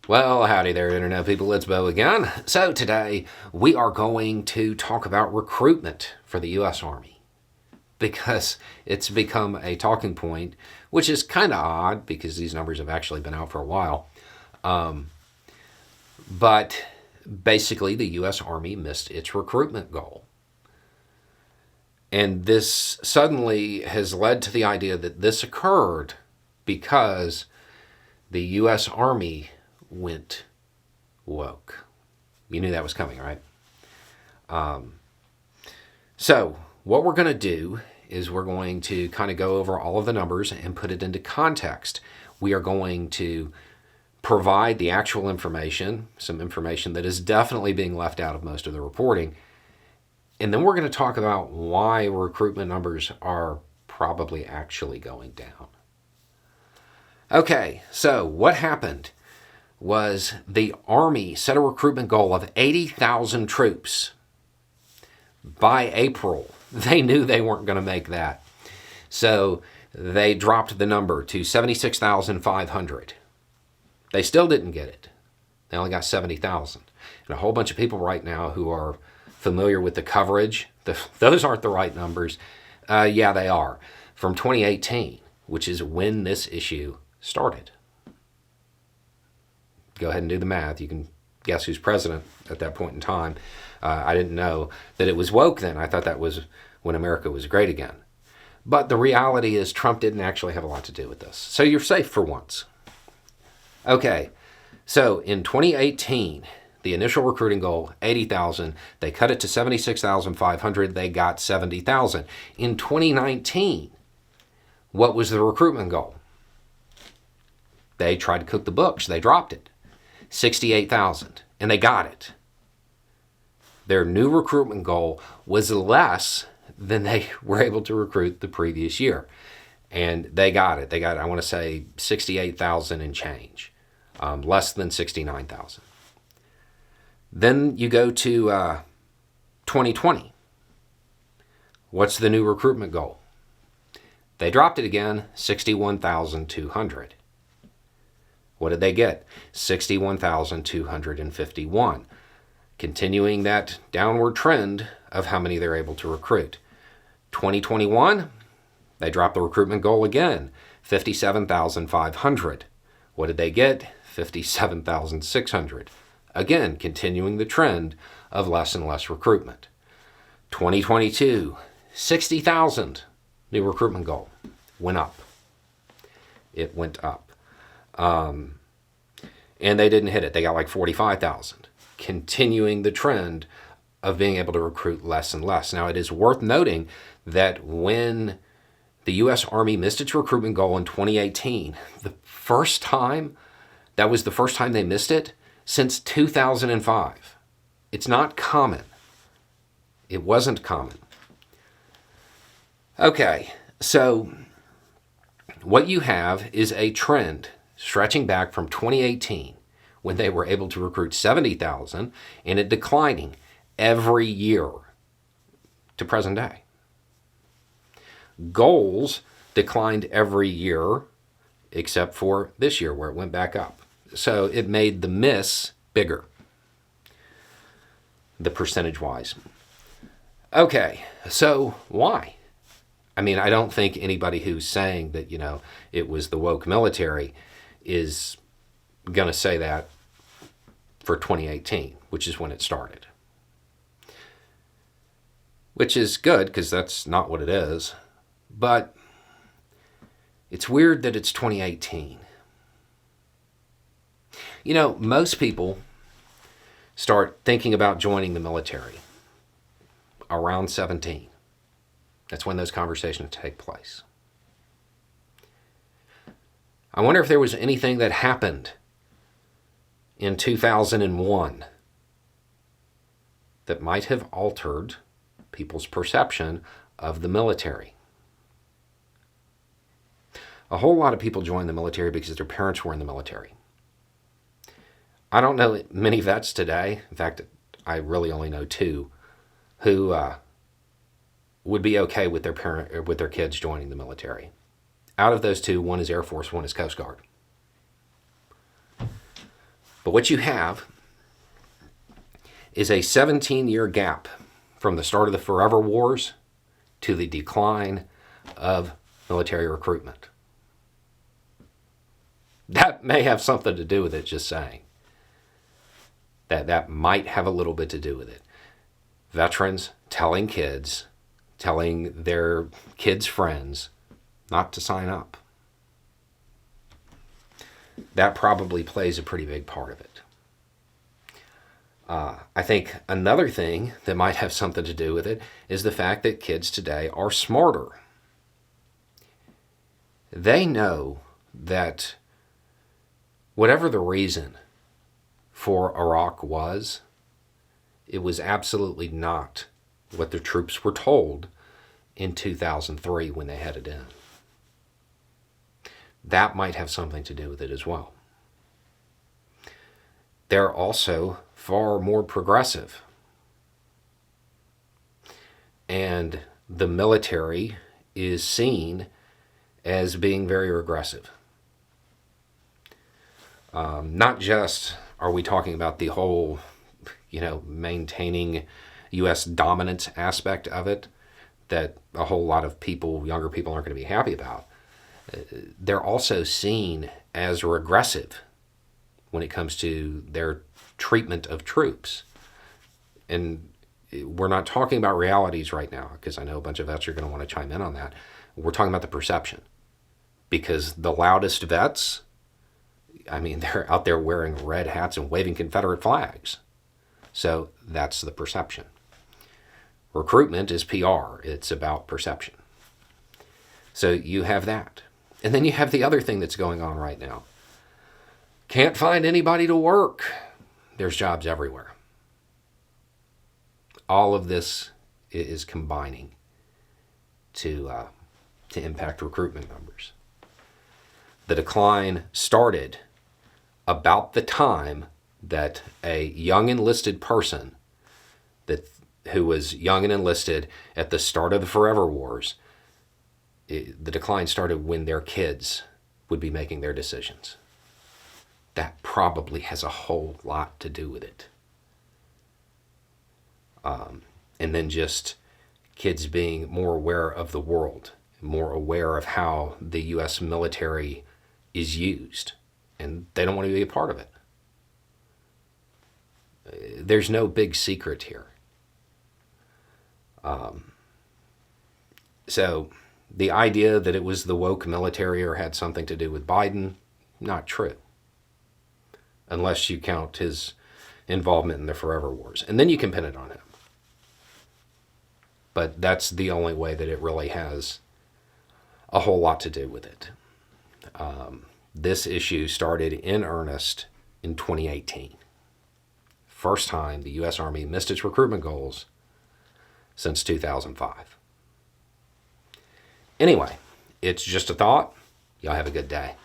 Well, howdy there, Internet people. It's Bo again. So, today we are going to talk about recruitment for the U.S. Army because it's become a talking point, which is kind of odd because these numbers have actually been out for a while. But basically, the U.S. Army missed its recruitment goal. And this suddenly has led to the idea that this occurred because the U.S. Army went woke. You knew that was coming, right? So what we're going to do is we're going to kind of go over all of the numbers and put it into context. We are going to provide the actual information, some information that is definitely being left out of most of the reporting. And then we're going to talk about why recruitment numbers are probably actually going down. Okay, so what happened was the Army set a recruitment goal of 80,000 troops. By April, they knew they weren't going to make that. So they dropped the number to 76,500. They still didn't get it. They only got 70,000. And a whole bunch of people right now who are familiar with the coverage, those aren't the right numbers. Yeah, they are. From 2018, which is when this issue started. Go ahead and do the math. You can guess who's president at that point in time. I didn't know that it was woke then. I thought that was when America was great again. But the reality is Trump didn't actually have a lot to do with this. So you're safe for once. Okay, so in 2018, the initial recruiting goal, 80,000. They cut it to 76,500. They got 70,000. In 2019, what was the recruitment goal? They tried to cook the books. They dropped it. 68,000. And they got it. Their new recruitment goal was less than they were able to recruit the previous year. And they got it. They got, I want to say, 68,000 and change. Less than 69,000. Then you go to 2020. What's the new recruitment goal? They dropped it again, 61,200. What did they get? 61,251. Continuing that downward trend of how many they're able to recruit. 2021, they dropped the recruitment goal again, 57,500. What did they get? 57,600. Again, continuing the trend of less and less recruitment. 2022, 60,000 new recruitment goal. Went up. It went up. And they didn't hit it. They got like 45,000. Continuing the trend of being able to recruit less and less. Now, it is worth noting that when the U.S. Army missed its recruitment goal in 2018, that was the first time they missed it since 2005. It's not common. It wasn't common. Okay, so what you have is a trend stretching back from 2018 when they were able to recruit 70,000 and it declining every year to present day. Goals declined every year except for this year where it went back up. So it made the miss bigger, the percentage-wise. Okay, so why? I mean, I don't think anybody who's saying that, it was the woke military is going to say that for 2018, which is when it started. Which is good, because that's not what it is. But it's weird that it's 2018. Most people start thinking about joining the military around 17. That's when those conversations take place. I wonder if there was anything that happened in 2001 that might have altered people's perception of the military. A whole lot of people joined the military because their parents were in the military. I don't know many vets today. In fact, I really only know two who would be okay with their kids joining the military. Out of those two, one is Air Force, one is Coast Guard. But what you have is a 17-year gap from the start of the Forever Wars to the decline of military recruitment. That may have something to do with it, just saying. That might have a little bit to do with it. Veterans telling their kids' friends not to sign up. That probably plays a pretty big part of it. I think another thing that might have something to do with it is the fact that kids today are smarter. They know that whatever the reason for Iraq was, it was absolutely not what the troops were told in 2003 when they headed in. That might have something to do with it as well. They're also far more progressive. And the military is seen as being very regressive. Not just are we talking about the whole, maintaining U.S. dominance aspect of it that a whole lot of people, younger people, aren't going to be happy about. They're also seen as regressive when it comes to their treatment of troops. And we're not talking about realities right now, because I know a bunch of vets are going to want to chime in on that. We're talking about the perception. Because the loudest vets, they're out there wearing red hats and waving Confederate flags. So that's the perception. Recruitment is PR. It's about perception. So you have that. And then you have the other thing that's going on right now. Can't find anybody to work. There's jobs everywhere. All of this is combining to impact recruitment numbers. The decline started about the time that a young enlisted person who was young and enlisted at the start of the Forever Wars, the decline started when their kids would be making their decisions. That probably has a whole lot to do with it. And then just kids being more aware of the world, more aware of how the U.S. military is used, and they don't want to be a part of it. There's no big secret here. So the idea that it was the woke military or had something to do with Biden, not true. Unless you count his involvement in the Forever Wars. And then you can pin it on him. But that's the only way that it really has a whole lot to do with it. This issue started in earnest in 2018. First time the U.S. Army missed its recruitment goals since 2005. Anyway, it's just a thought. Y'all have a good day.